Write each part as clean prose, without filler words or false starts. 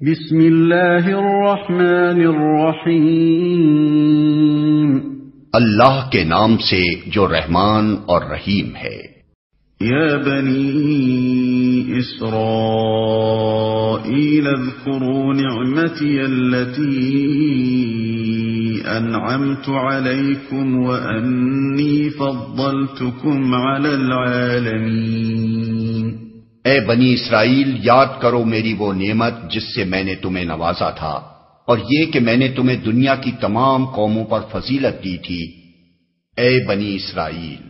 بسم اللہ الرحمن الرحیم، اللہ کے نام سے جو رحمان اور رحیم ہے۔ یا بنی اسرائیل اذکروا نعمتی التي انعمت علیکم وانی فضلتکم علی العالمین۔ اے بنی اسرائیل، یاد کرو میری وہ نعمت جس سے میں نے تمہیں نوازا تھا، اور یہ کہ میں نے تمہیں دنیا کی تمام قوموں پر فضیلت دی تھی۔ اے بنی اسرائیل،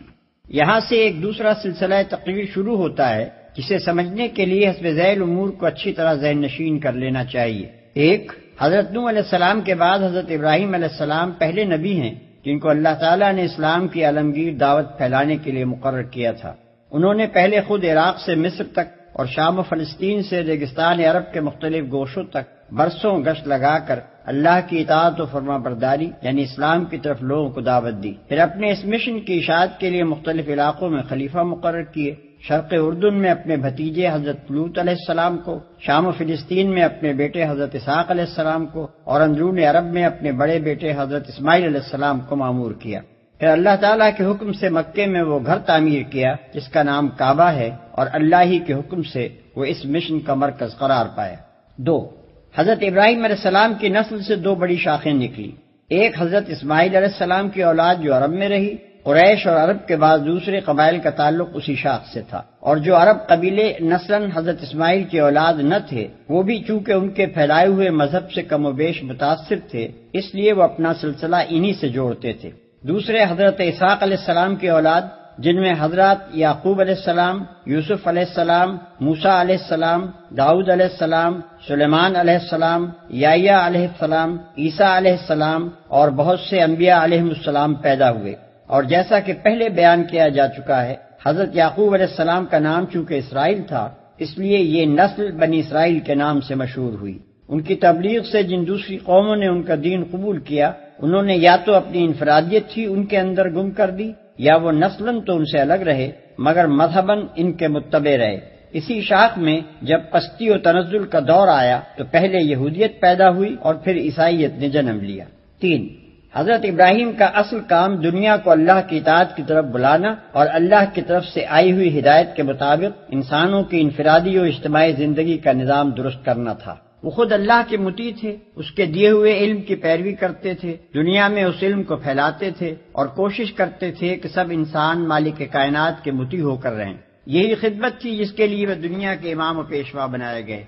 یہاں سے ایک دوسرا سلسلہ تقریر شروع ہوتا ہے جسے سمجھنے کے لیے حسب ذیل امور کو اچھی طرح ذہن نشین کر لینا چاہیے۔ ایک، حضرت نوح علیہ السلام کے بعد حضرت ابراہیم علیہ السلام پہلے نبی ہیں جن کو اللہ تعالیٰ نے اسلام کی عالمگیر دعوت پھیلانے کے لیے مقرر کیا تھا۔ انہوں نے پہلے خود عراق سے مصر تک اور شام و فلسطین سے ریگستان عرب کے مختلف گوشوں تک برسوں گشت لگا کر اللہ کی اطاعت و فرما برداری یعنی اسلام کی طرف لوگوں کو دعوت دی۔ پھر اپنے اس مشن کی اشاعت کے لیے مختلف علاقوں میں خلیفہ مقرر کیے، شرق اردن میں اپنے بھتیجے حضرت لوط علیہ السلام کو، شام و فلسطین میں اپنے بیٹے حضرت اسحاق علیہ السلام کو، اور اندرون عرب میں اپنے بڑے بیٹے حضرت اسماعیل علیہ السلام کو مامور کیا۔ پھر اللہ تعالیٰ کے حکم سے مکے میں وہ گھر تعمیر کیا جس کا نام کعبہ ہے، اور اللہ ہی کے حکم سے وہ اس مشن کا مرکز قرار پایا۔ دو، حضرت ابراہیم علیہ السلام کی نسل سے دو بڑی شاخیں نکلی۔ ایک حضرت اسماعیل علیہ السلام کی اولاد جو عرب میں رہی، قریش اور عرب کے بعد دوسرے قبائل کا تعلق اسی شاخ سے تھا، اور جو عرب قبیلے نسلاً حضرت اسماعیل کی اولاد نہ تھے، وہ بھی چونکہ ان کے پھیلائے ہوئے مذہب سے کم و بیش متاثر تھے، اس لیے وہ اپنا سلسلہ انہی سے جوڑتے تھے۔ دوسرے حضرت اسحاق علیہ السلام کی اولاد جن میں حضرات یعقوب علیہ السلام، یوسف علیہ السلام، موسیٰ علیہ السلام، داؤد علیہ السلام، سلیمان علیہ السلام، یحییٰ علیہ السلام، عیسیٰ علیہ السلام اور بہت سے انبیاء علیہ السلام پیدا ہوئے۔ اور جیسا کہ پہلے بیان کیا جا چکا ہے، حضرت یعقوب علیہ السلام کا نام چونکہ اسرائیل تھا، اس لیے یہ نسل بنی اسرائیل کے نام سے مشہور ہوئی۔ ان کی تبلیغ سے جن دوسری قوموں نے ان کا دین قبول کیا، انہوں نے یا تو اپنی انفرادیت ہی ان کے اندر گم کر دی، یا وہ نسلاً تو ان سے الگ رہے مگر مذہباً ان کے متبع رہے۔ اسی شاخ میں جب پستی و تنزل کا دور آیا تو پہلے یہودیت پیدا ہوئی اور پھر عیسائیت نے جنم لیا۔ تین، حضرت ابراہیم کا اصل کام دنیا کو اللہ کی اطاعت کی طرف بلانا اور اللہ کی طرف سے آئی ہوئی ہدایت کے مطابق انسانوں کی انفرادی و اجتماعی زندگی کا نظام درست کرنا تھا۔ وہ خود اللہ کے مطیع تھے، اس کے دیے ہوئے علم کی پیروی کرتے تھے، دنیا میں اس علم کو پھیلاتے تھے اور کوشش کرتے تھے کہ سب انسان مالک کائنات کے مطیع ہو کر رہیں۔ یہی خدمت تھی جس کے لیے وہ دنیا کے امام و پیشوا بنائے گئے۔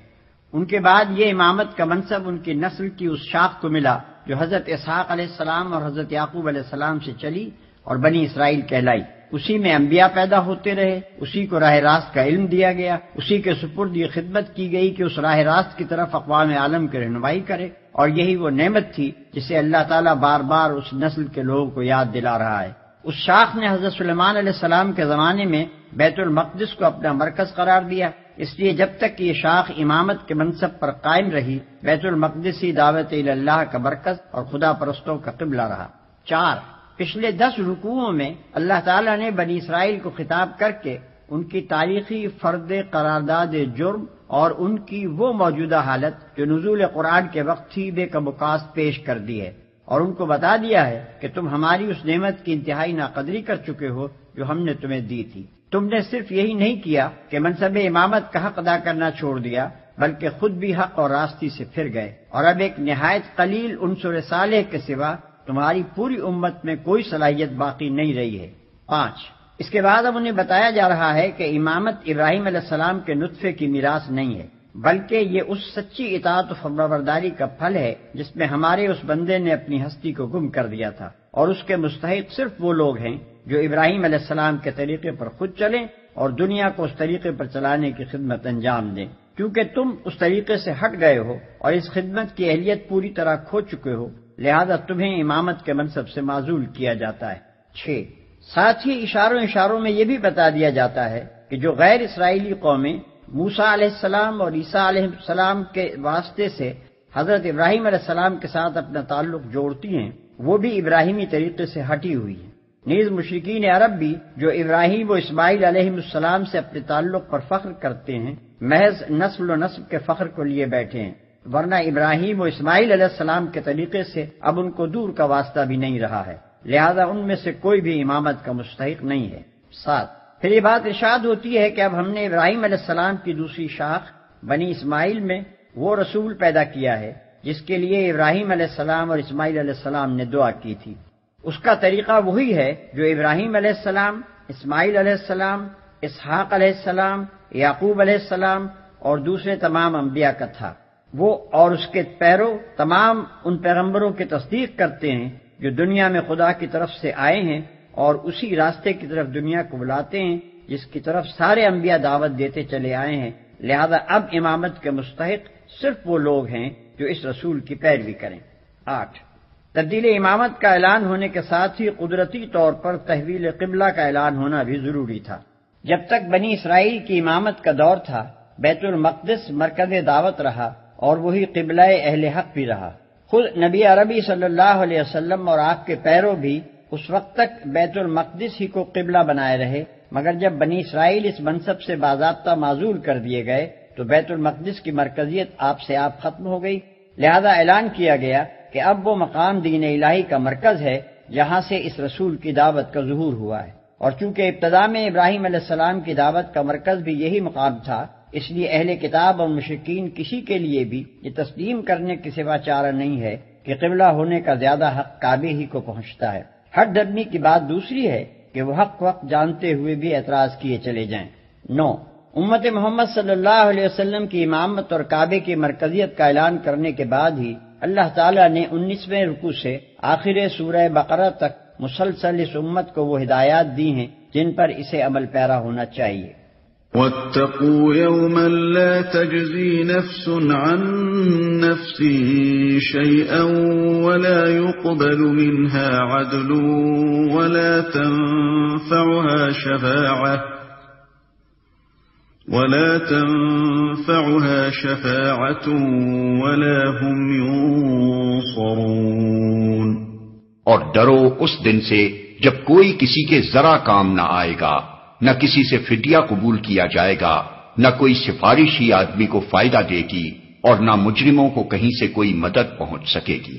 ان کے بعد یہ امامت کا منصب ان کی نسل کی اس شاخ کو ملا جو حضرت اسحاق علیہ السلام اور حضرت یعقوب علیہ السلام سے چلی اور بنی اسرائیل کہلائی۔ اسی میں انبیاء پیدا ہوتے رہے، اسی کو راہ راست کا علم دیا گیا، اسی کے سپرد یہ خدمت کی گئی کہ اس راہ راست کی طرف اقوام عالم کی رہنمائی کرے، اور یہی وہ نعمت تھی جسے اللہ تعالیٰ بار بار اس نسل کے لوگوں کو یاد دلا رہا ہے۔ اس شاخ نے حضرت سلیمان علیہ السلام کے زمانے میں بیت المقدس کو اپنا مرکز قرار دیا، اس لیے جب تک یہ شاخ امامت کے منصب پر قائم رہی، بیت المقدس ہی دعوت اللہ کا مرکز اور خدا پرستوں کا قبلہ رہا۔ چار، پچھلے 10 رکوعوں میں اللہ تعالیٰ نے بنی اسرائیل کو خطاب کر کے ان کی تاریخی فرد قرارداد جرم اور ان کی وہ موجودہ حالت جو نزول قرآن کے وقت تھی بے کموکاست پیش کر دی ہے، اور ان کو بتا دیا ہے کہ تم ہماری اس نعمت کی انتہائی ناقدری کر چکے ہو جو ہم نے تمہیں دی تھی۔ تم نے صرف یہی نہیں کیا کہ منصب امامت کا حق ادا کرنا چھوڑ دیا، بلکہ خود بھی حق اور راستی سے پھر گئے، اور اب ایک نہایت قلیل عنصر صالح کے سوا تمہاری پوری امت میں کوئی صلاحیت باقی نہیں رہی ہے۔ 5، اس کے بعد اب انہیں بتایا جا رہا ہے کہ امامت ابراہیم علیہ السلام کے نطفے کی میراث نہیں ہے، بلکہ یہ اس سچی اطاعت و فرمانبرداری کا پھل ہے جس میں ہمارے اس بندے نے اپنی ہستی کو گم کر دیا تھا، اور اس کے مستحق صرف وہ لوگ ہیں جو ابراہیم علیہ السلام کے طریقے پر خود چلیں اور دنیا کو اس طریقے پر چلانے کی خدمت انجام دیں۔ کیونکہ تم اس طریقے سے ہٹ گئے ہو اور اس خدمت کی اہلیت پوری طرح کھو چکے ہو، لہذا تمہیں امامت کے منصب سے معزول کیا جاتا ہے۔ 6، ساتھ ہی اشاروں میں یہ بھی بتا دیا جاتا ہے کہ جو غیر اسرائیلی قومیں موسیٰ علیہ السلام اور عیسیٰ علیہ السلام کے واسطے سے حضرت ابراہیم علیہ السلام کے ساتھ اپنا تعلق جوڑتی ہیں، وہ بھی ابراہیمی طریقے سے ہٹی ہوئی ہیں۔ نیز مشرکین عرب بھی جو ابراہیم و اسماعیل علیہ السلام سے اپنے تعلق پر فخر کرتے ہیں، محض نسل و نسب کے فخر کو لیے بیٹھے ہیں، ورنہ ابراہیم و اسماعیل علیہ السلام کے طریقے سے اب ان کو دور کا واسطہ بھی نہیں رہا ہے، لہذا ان میں سے کوئی بھی امامت کا مستحق نہیں ہے۔ 7 پھر یہ بات ارشاد ہوتی ہے کہ اب ہم نے ابراہیم علیہ السلام کی دوسری شاخ بنی اسماعیل میں وہ رسول پیدا کیا ہے جس کے لیے ابراہیم علیہ السلام اور اسماعیل علیہ السلام نے دعا کی تھی۔ اس کا طریقہ وہی ہے جو ابراہیم علیہ السلام، اسماعیل علیہ السلام، اسحاق علیہ السلام، یعقوب علیہ السلام اور دوسرے تمام انبیاء کا تھا۔ وہ اور اس کے پیرو تمام ان پیغمبروں کی تصدیق کرتے ہیں جو دنیا میں خدا کی طرف سے آئے ہیں اور اسی راستے کی طرف دنیا کو بلاتے ہیں جس کی طرف سارے انبیاء دعوت دیتے چلے آئے ہیں، لہذا اب امامت کے مستحق صرف وہ لوگ ہیں جو اس رسول کی پیروی کریں۔ 8 تبدیل امامت کا اعلان ہونے کے ساتھ ہی قدرتی طور پر تحویل قبلہ کا اعلان ہونا بھی ضروری تھا۔ جب تک بنی اسرائیل کی امامت کا دور تھا، بیت المقدس مرکز دعوت رہا اور وہی قبلہ اہل حق بھی رہا۔ خود نبی عربی صلی اللہ علیہ وسلم اور آپ کے پیرو بھی اس وقت تک بیت المقدس ہی کو قبلہ بنائے رہے، مگر جب بنی اسرائیل اس منصب سے باضابطہ معزول کر دیے گئے تو بیت المقدس کی مرکزیت آپ سے آپ ختم ہو گئی، لہذا اعلان کیا گیا کہ اب وہ مقام دین الہی کا مرکز ہے جہاں سے اس رسول کی دعوت کا ظہور ہوا ہے، اور چونکہ ابتدا میں ابراہیم علیہ السلام کی دعوت کا مرکز بھی یہی مقام تھا، اس لیے اہل کتاب اور مشرکین کسی کے لیے بھی یہ تسلیم کرنے کے سوا چارہ نہیں ہے کہ قبلہ ہونے کا زیادہ حق کعبے ہی کو پہنچتا ہے۔ ہٹ دھرمی کی بات دوسری ہے کہ وہ حق وقت جانتے ہوئے بھی اعتراض کیے چلے جائیں۔ 9 امت محمد صلی اللہ علیہ وسلم کی امامت اور کعبے کی مرکزیت کا اعلان کرنے کے بعد ہی اللہ تعالیٰ نے 19ویں رکوع سے آخر سورہ بقرہ تک مسلسل اس امت کو وہ ہدایات دی ہیں جن پر اسے عمل پیرا ہونا چاہیے۔ واتقوا يوما لا تجزي نفس عن نفس شيئا ولا يقبل منها عدل ولا تنفعها شفاعة ولا هم ينصرون۔ اور ڈرو اس دن سے جب کوئی کسی کے ذرا کام نہ آئے گا، نہ کسی سے فدیہ قبول کیا جائے گا، نہ کوئی سفارش ہی آدمی کو فائدہ دے گی، اور نہ مجرموں کو کہیں سے کوئی مدد پہنچ سکے گی۔